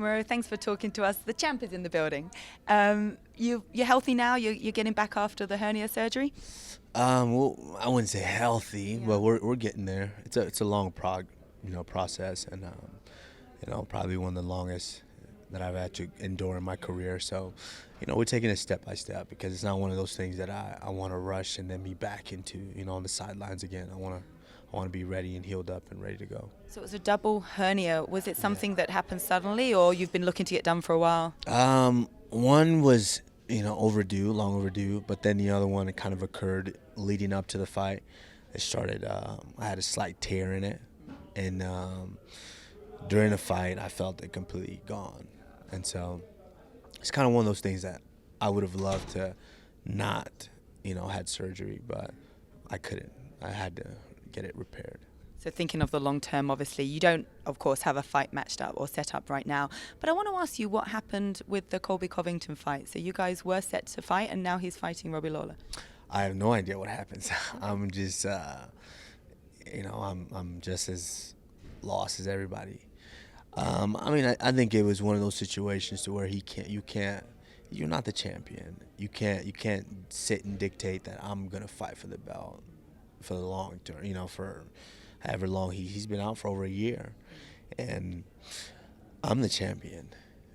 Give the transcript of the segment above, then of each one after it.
Kamaru. Thanks for talking to us. The champ is in the building. You're healthy now? You're getting back after the hernia surgery? Well, I wouldn't say healthy, but we're getting there. It's a long process, and probably one of the longest that I've had to endure in my career. So, we're taking it step by step because it's not one of those things that I want to rush and then be back into on the sidelines again. I want to be ready and healed up and ready to go. So it was a double hernia. Was it something that happened suddenly, or you've been looking to get done for a while? One was long overdue, but then the other one kind of occurred leading up to the fight. It started. I had a slight tear in it, and during the fight, I felt it completely gone, and so it's kind of one of those things that I would have loved to not, had surgery, but I couldn't. I had to get it repaired. So thinking of the long term, obviously, you don't, of course, have a fight matched up or set up right now. But I want to ask you what happened with the Colby Covington fight. So you guys were set to fight, and now he's fighting Robbie Lawler. I have no idea what happens. I'm just, I'm just as lost as everybody. I think it was one of those situations to where you're not the champion. You can't sit and dictate that I'm gonna fight for the belt for the long term. For however long he's been out for over a year, and I'm the champion,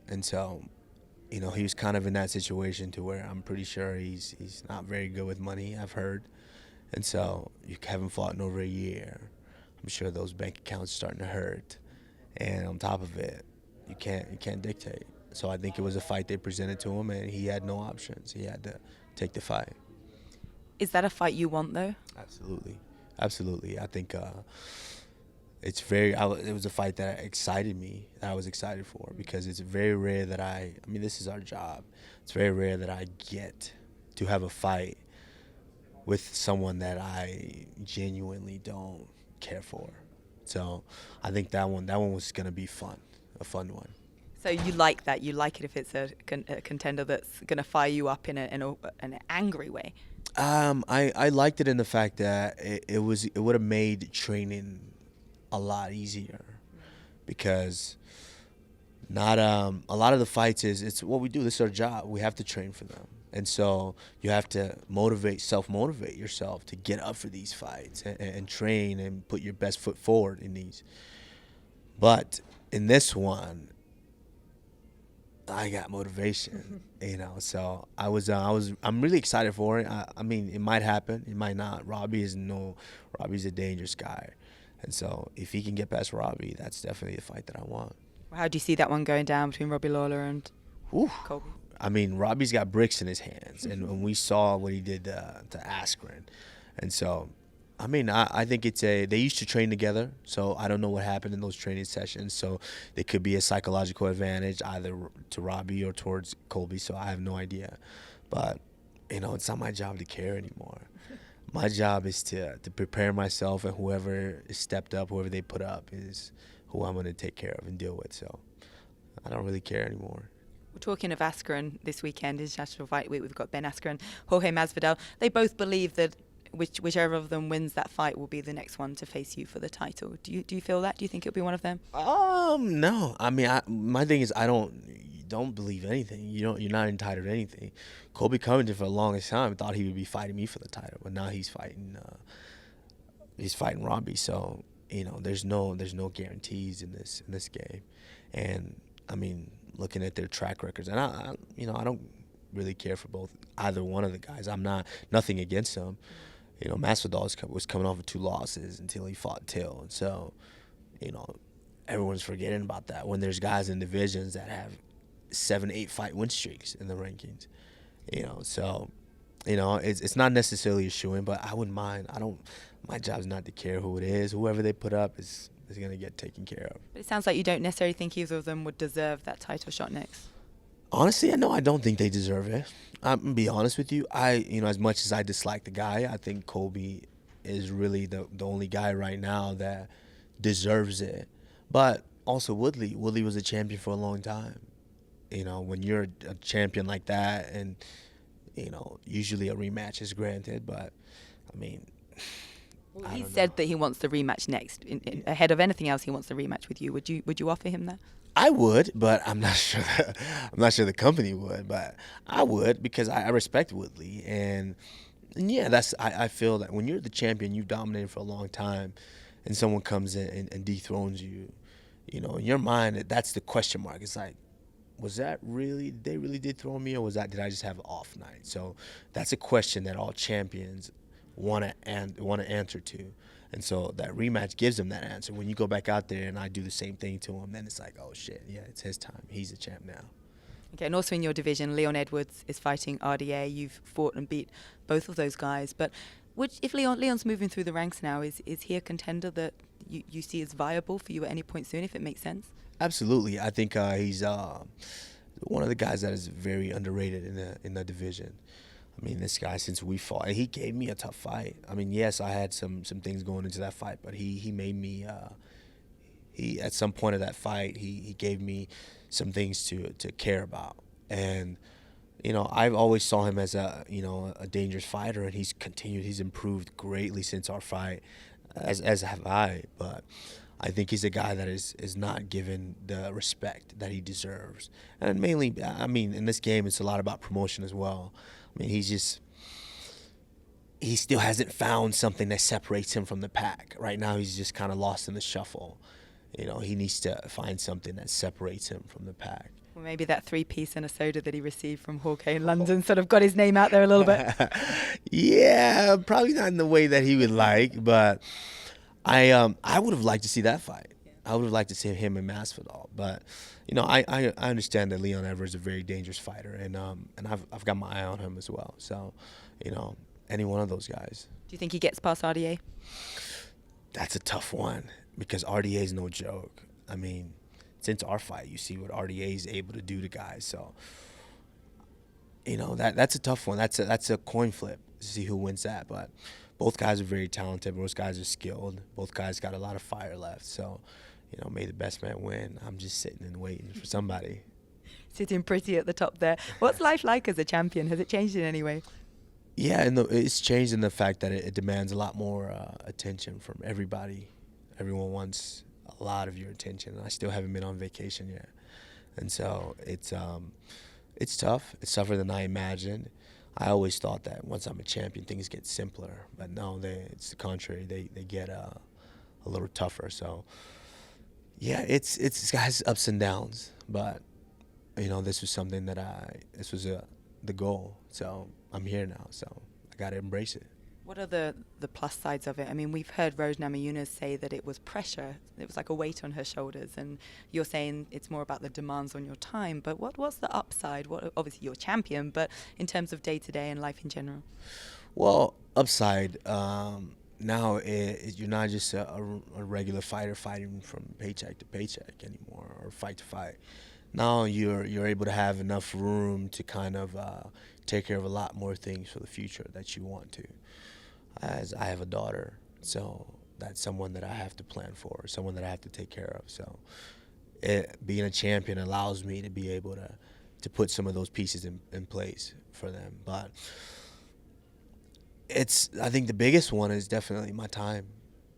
and so he was kind of in that situation to where I'm pretty sure he's not very good with money, I've heard, and so you haven't fought in over a year. I'm sure those bank accounts are starting to hurt, and on top of it, you can't dictate. So I think it was a fight they presented to him, and he had no options. He had to take the fight. Is that a fight you want, though? Absolutely. I think it was a fight that excited me, that I was excited for, because it's very rare that this is our job. It's very rare that I get to have a fight with someone that I genuinely don't care for. So I think that one was going to be a fun one. So you like that? You like it if it's a contender that's going to fire you up in an angry way? I liked it in the fact that it would have made training a lot easier, because not a lot of the fights it's what we do. This is our job. We have to train for them, and so you have to self-motivate yourself to get up for these fights and train and put your best foot forward in these. But in this one, I got motivation, So I'm really excited for it. It might happen, it might not. Robbie's a dangerous guy, and so if he can get past Robbie, that's definitely the fight that I want. How do you see that one going down between Robbie Lawler and Colby? Robbie's got bricks in his hands, and we saw what he did to Askren, and so. I think they used to train together, so I don't know what happened in those training sessions. So there could be a psychological advantage either to Robbie or towards Colby, so I have no idea. But, it's not my job to care anymore. My job is to prepare myself, and whoever is stepped up, whoever they put up is who I'm going to take care of and deal with. So I don't really care anymore. We're talking of Askren this weekend, International Fight Week. We've got Ben Askren, Jorge Masvidal. They both believe that whichever of them wins that fight will be the next one to face you for the title. Do you feel that? Do you think it'll be one of them? No. My thing is you don't believe anything. You're not entitled to anything. Colby Covington for the longest time thought he would be fighting me for the title, but now he's fighting Robbie. So there's no guarantees in this game, and looking at their track records, and I don't really care for either one of the guys. Nothing against them. Masvidal was coming off of 2 losses until he fought Till. And so, everyone's forgetting about that when there's guys in divisions that have 7-8 fight win streaks in the rankings. So, it's not necessarily a shoo-in, but I wouldn't mind. My job's not to care who it is. Whoever they put up is going to get taken care of. But it sounds like you don't necessarily think either of them would deserve that title shot next. Honestly, I don't think they deserve it. I'm going to be honest with you. As much as I dislike the guy, I think Colby is really the only guy right now that deserves it. But also Woodley was a champion for a long time. When you're a champion like that, and, usually a rematch is granted. But, Well, he said that he wants the rematch next. Ahead of anything else, he wants the rematch with you. Would you offer him that? I would, but I'm not sure. I'm not sure the company would, but I would because I respect Woodley, and yeah, I feel that when you're the champion, you've dominated for a long time, and someone comes in and dethrones you, you know, in your mind, that's the question mark. It's like, was that really, did they really dethrone me, or did I just have an off night? So that's a question that all champions want to answer to. And so that rematch gives him that answer. When you go back out there and I do the same thing to him, then it's like, oh shit, yeah, it's his time. He's the champ now. Okay, and also in your division, Leon Edwards is fighting RDA. You've fought and beat both of those guys. But if Leon's moving through the ranks now, is he a contender that you see as viable for you at any point soon, if it makes sense? Absolutely. I think he's one of the guys that is very underrated in the division. I mean, this guy, since we fought, he gave me a tough fight. I mean, yes, I had some things going into that fight, but he made me. He at some point of that fight, he gave me some things to care about, and you know, I've always saw him as a dangerous fighter, and he's continued. He's improved greatly since our fight, as have I. But I think he's a guy that is not given the respect that he deserves, and mainly, I mean, in this game, it's a lot about promotion as well. I mean, he still hasn't found something that separates him from the pack. Right now, he's just kind of lost in the shuffle. You know, he needs to find something that separates him from the pack. Well, maybe that 3-piece and a soda that he received from Jorge in London sort of got his name out there a little bit. Yeah, probably not in the way that he would like, but I would have liked to see that fight. I would have liked to see him and Masvidal, but you know, I understand that Leon Edwards is a very dangerous fighter, and I've got my eye on him as well. So, you know, any one of those guys. Do you think he gets past RDA? That's a tough one because RDA is no joke. I mean, since our fight, you see what RDA is able to do to guys. So, you know, that's a tough one. That's a coin flip to see who wins that. But both guys are very talented. Both guys are skilled. Both guys got a lot of fire left. So, you know, may the best man win. I'm just sitting and waiting for somebody. Sitting pretty at the top there. What's life like as a champion? Has it changed in any way? Yeah, and it's changed in the fact that it demands a lot more attention from everybody. Everyone wants a lot of your attention. I still haven't been on vacation yet, and so it's tough. It's tougher than I imagined. I always thought that once I'm a champion, things get simpler, but no, it's the contrary. They get a little tougher. So yeah, it's guys ups and downs, but you know, this was something that this was the goal. So I'm here now, so I got to embrace it. What are the plus sides of it? I mean, we've heard Rose Namajunas say that it was pressure. It was like a weight on her shoulders. And you're saying it's more about the demands on your time. But what's the upside? Obviously, you're a champion, but in terms of day-to-day and life in general? Well, upside, now you're not just a regular fighter fighting from paycheck to paycheck anymore, or fight to fight. Now you're able to have enough room to kind of take care of a lot more things for the future that you want to. As I have a daughter, so that's someone that I have to plan for, someone that I have to take care of. So being a champion allows me to be able to put some of those pieces in place for them. But I think the biggest one is definitely my time,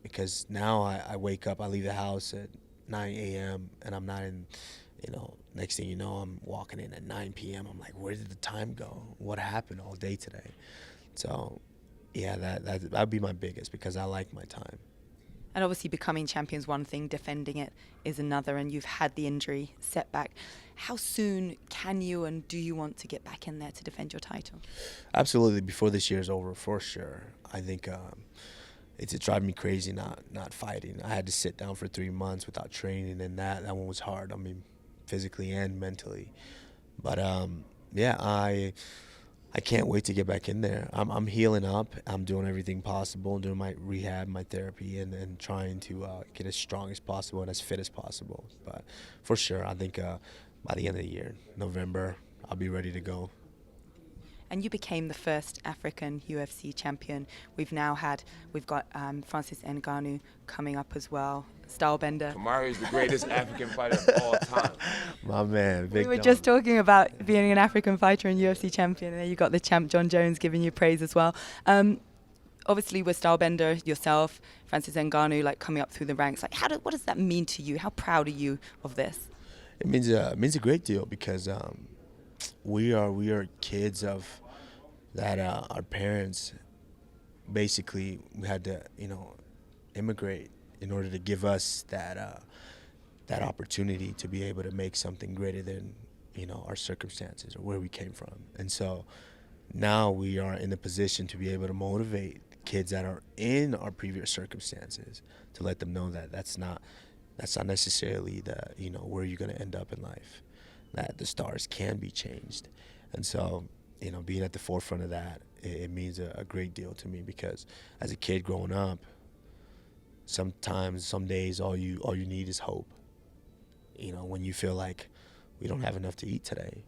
because now I wake up, I leave the house at 9 a.m. and I'm not in, you know, next thing you know, I'm walking in at 9 p.m. I'm like, where did the time go? What happened all day today? So yeah, that would be my biggest, because I like my time. And obviously becoming champion's one thing, defending it is another, and you've had the injury setback. How soon can you and do you want to get back in there to defend your title? Absolutely, before this year's over, for sure. I think it's driving me crazy not fighting. I had to sit down for 3 months without training, and that one was hard. I mean, physically and mentally. But yeah, I can't wait to get back in there. I'm healing up. I'm doing everything possible, doing my rehab, my therapy, and trying to get as strong as possible and as fit as possible. But for sure, I think by the end of the year, November, I'll be ready to go. And you became the first African UFC champion. We've got Francis Ngannou coming up as well. Stylebender. Kamaru is the greatest African fighter of all time. My man, big We were just talking about being an African fighter and UFC champion, and then you got the champ John Jones giving you praise as well. Obviously, with Stylebender, yourself, Francis Ngannou, like coming up through the ranks, like what does that mean to you? How proud are you of this? It means a great deal because we are kids of that. Our parents basically had to immigrate in order to give us that opportunity to be able to make something greater than our circumstances or where we came from. And so now we are in a position to be able to motivate kids that are in our previous circumstances to let them know that that's not necessarily where you're going to end up in life, that the stars can be changed. And so being at the forefront of that, it means a great deal to me, because as a kid growing up, sometimes, some days, all you need is hope. When you feel like we don't have enough to eat today,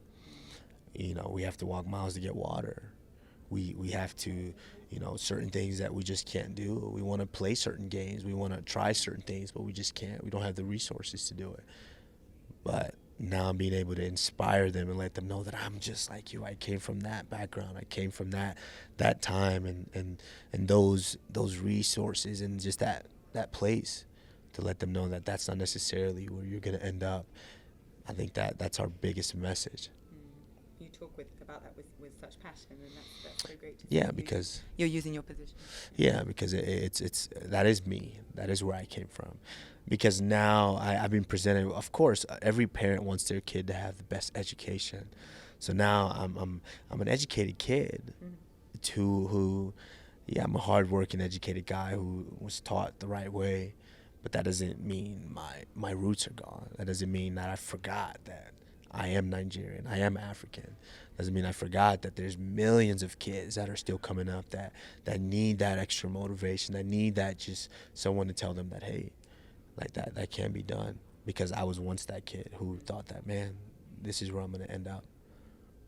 we have to walk miles to get water. We have to, certain things that we just can't do. We want to play certain games. We want to try certain things, but we just can't. We don't have the resources to do it. But now I'm being able to inspire them and let them know that I'm just like you. I came from that background. I came from that time and those resources and just that place, to let them know that that's not necessarily where you're going to end up. I think that's our biggest message. You talk about that with such passion, and that's so great to see. Yeah, because you're using your position. Yeah, because it's that is me. That is where I came from. Because now I've been presented. Of course, every parent wants their kid to have the best education. So now I'm an educated kid, who I'm a hardworking, educated guy who was taught the right way. But that doesn't mean my roots are gone. That doesn't mean that I forgot that I am Nigerian, I am African. Doesn't mean I forgot that there's millions of kids that are still coming up that need that extra motivation, that need that just someone to tell them that, hey, like that can be done. Because I was once that kid who thought that, man, this is where I'm going to end up.